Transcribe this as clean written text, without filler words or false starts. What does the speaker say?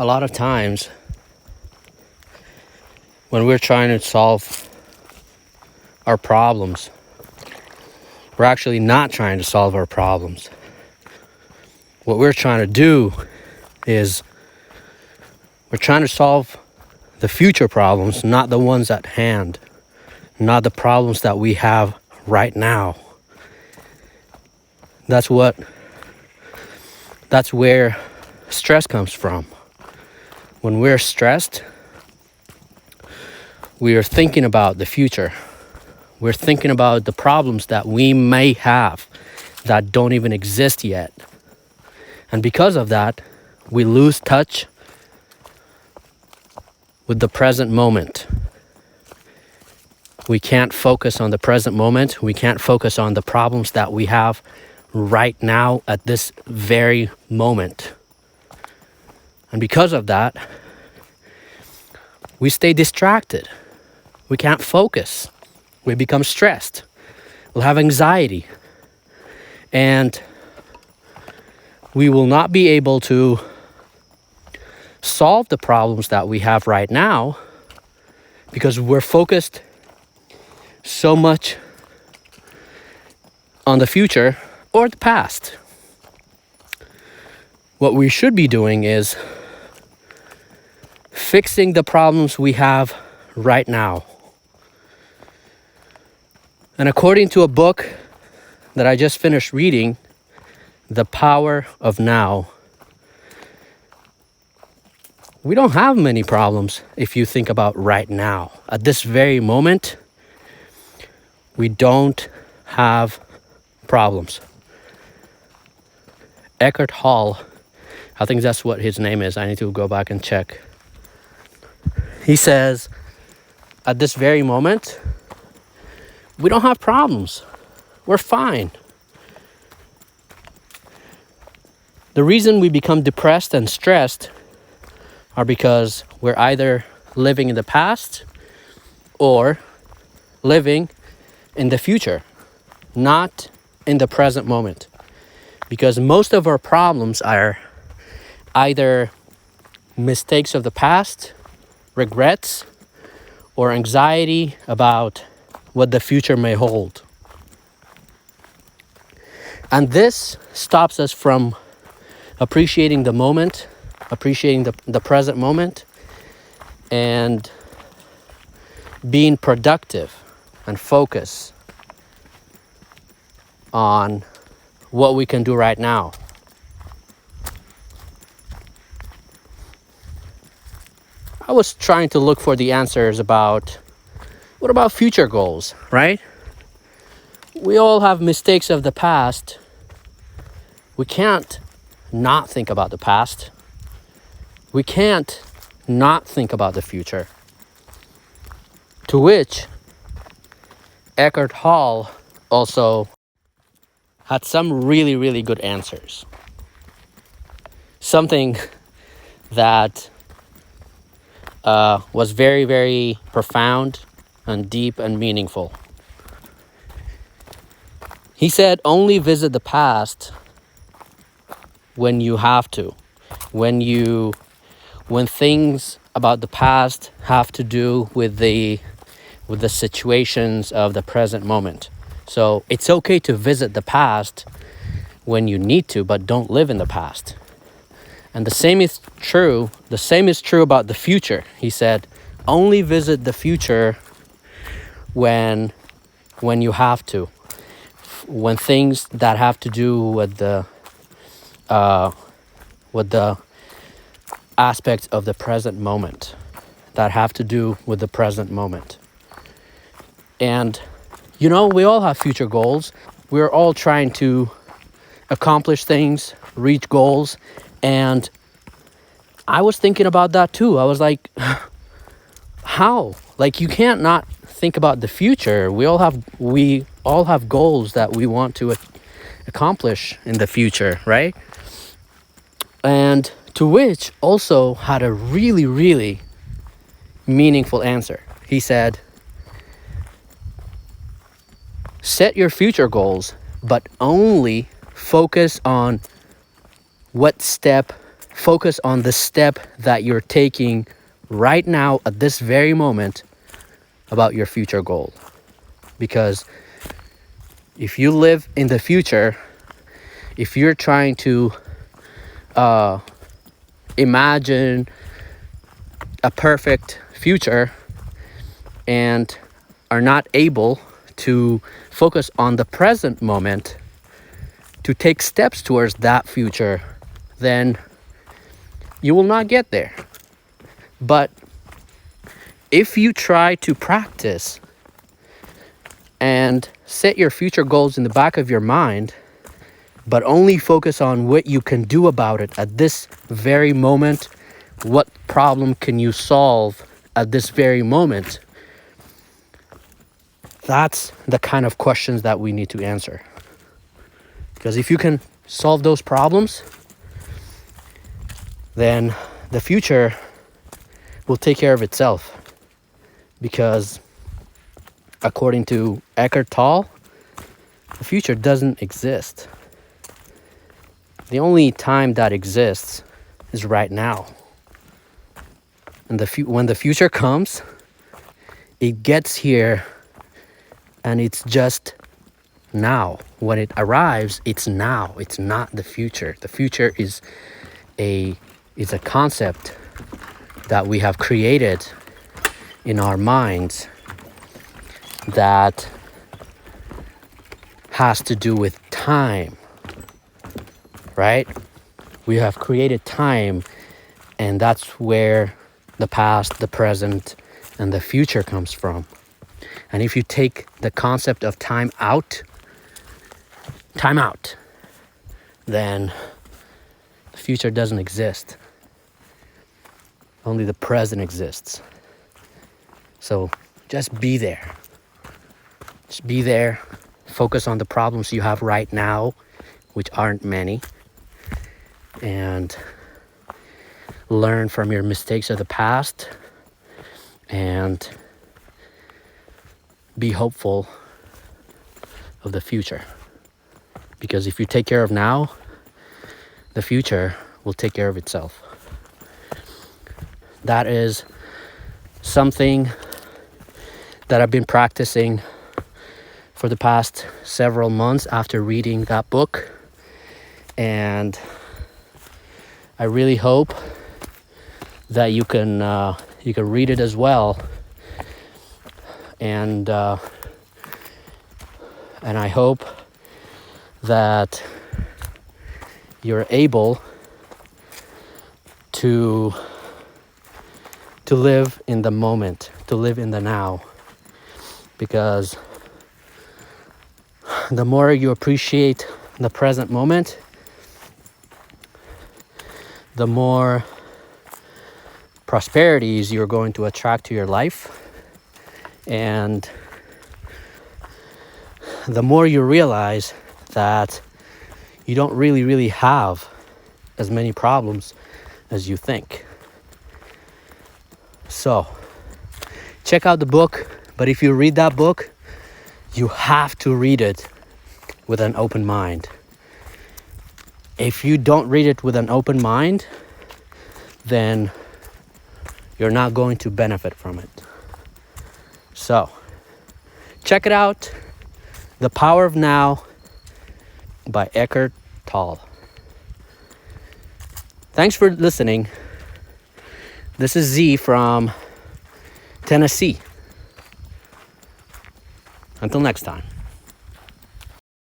A lot of times when we're trying to solve our problems, we're actually not trying to solve our problems. What we're trying to do is we're trying to solve the future problems, not the ones at hand, not the problems that we have right now. That's where stress comes from. When we're stressed, we are thinking about the future. We're thinking about the problems that we may have that don't even exist yet. And because of that, we lose touch with the present moment. We can't focus on the present moment. We can't focus on the problems that we have right now at this very moment. And because of that, we stay distracted. We can't focus. We become stressed. We'll have anxiety. And we will not be able to solve the problems that we have right now because we're focused so much on the future or the past. What we should be doing is fixing the problems we have right now. And according to a book that I just finished reading, The Power of Now, we don't have many problems if you think about right now. At this very moment, we don't have problems. Eckhart Tolle, I think that's what his name is. I need to go back and check. He says, at this very moment, we don't have problems. We're fine. The reason we become depressed and stressed are because we're either living in the past or living in the future, not in the present moment. Because most of our problems are either mistakes of the past, regrets, or anxiety about what the future may hold. And this stops us from appreciating the moment, appreciating the present moment, and being productive and focus on what we can do right now. I was trying to look for the answers about what about future goals, right? We all have mistakes of the past. We can't not think about the past. We can't not think about the future. To which Eckhart Tolle also had some really, really good answers. Something that was very, very profound and deep and meaningful. He said, only visit the past when you have to. When things about the past have to do with the situations of the present moment. So it's okay to visit the past when you need to, but don't live in the past. And the same is true about the future. He said, only visit the future when you have to. When things that have to do with the aspects of the present moment, that have to do with the present moment. And we all have future goals. We're all trying to accomplish things, reach goals. And I was thinking about that too. I was like, how? Like, you can't not think about the future. We all have goals that we want to accomplish in the future, right? And to which also had a really, really meaningful answer. He said, set your future goals, but only focus on what step focus on the step that you're taking right now at this very moment about your future goal. Because if you live in the future, if you're trying to imagine a perfect future and are not able to focus on the present moment to take steps towards that future, then you will not get there. But if you try to practice and set your future goals in the back of your mind, but only focus on what you can do about it at this very moment, what problem can you solve at this very moment, that's the kind of questions that we need to answer. Because if you can solve those problems, then the future will take care of itself. Because according to Eckhart Tolle, the future doesn't exist. The only time that exists is right now. And when the future comes, it gets here and it's just now. When it arrives, it's now. It's not the future. The future is a concept that we have created in our minds that has to do with time, right? We have created time, and that's where the past, the present, and the future comes from. And if you take the concept of time out, then the future doesn't exist. Only the present exists. So just be there. Just be there. Focus on the problems you have right now, which aren't many. And learn from your mistakes of the past. And be hopeful of the future. Because if you take care of now, the future will take care of itself. That is something that I've been practicing for the past several months after reading that book. And I really hope that you can read it as well. And I hope that you're able to live in the moment, to live in the now. Because the more you appreciate the present moment, the more prosperities you're going to attract to your life. And the more you realize that you don't really have as many problems as you think. So, check out the book, but if you read that book, you have to read it with an open mind. If you don't read it with an open mind, then you're not going to benefit from it. So, check it out. The Power of Now by Eckhart Tolle. Thanks for listening. This is Z from Tennessee. Until next time.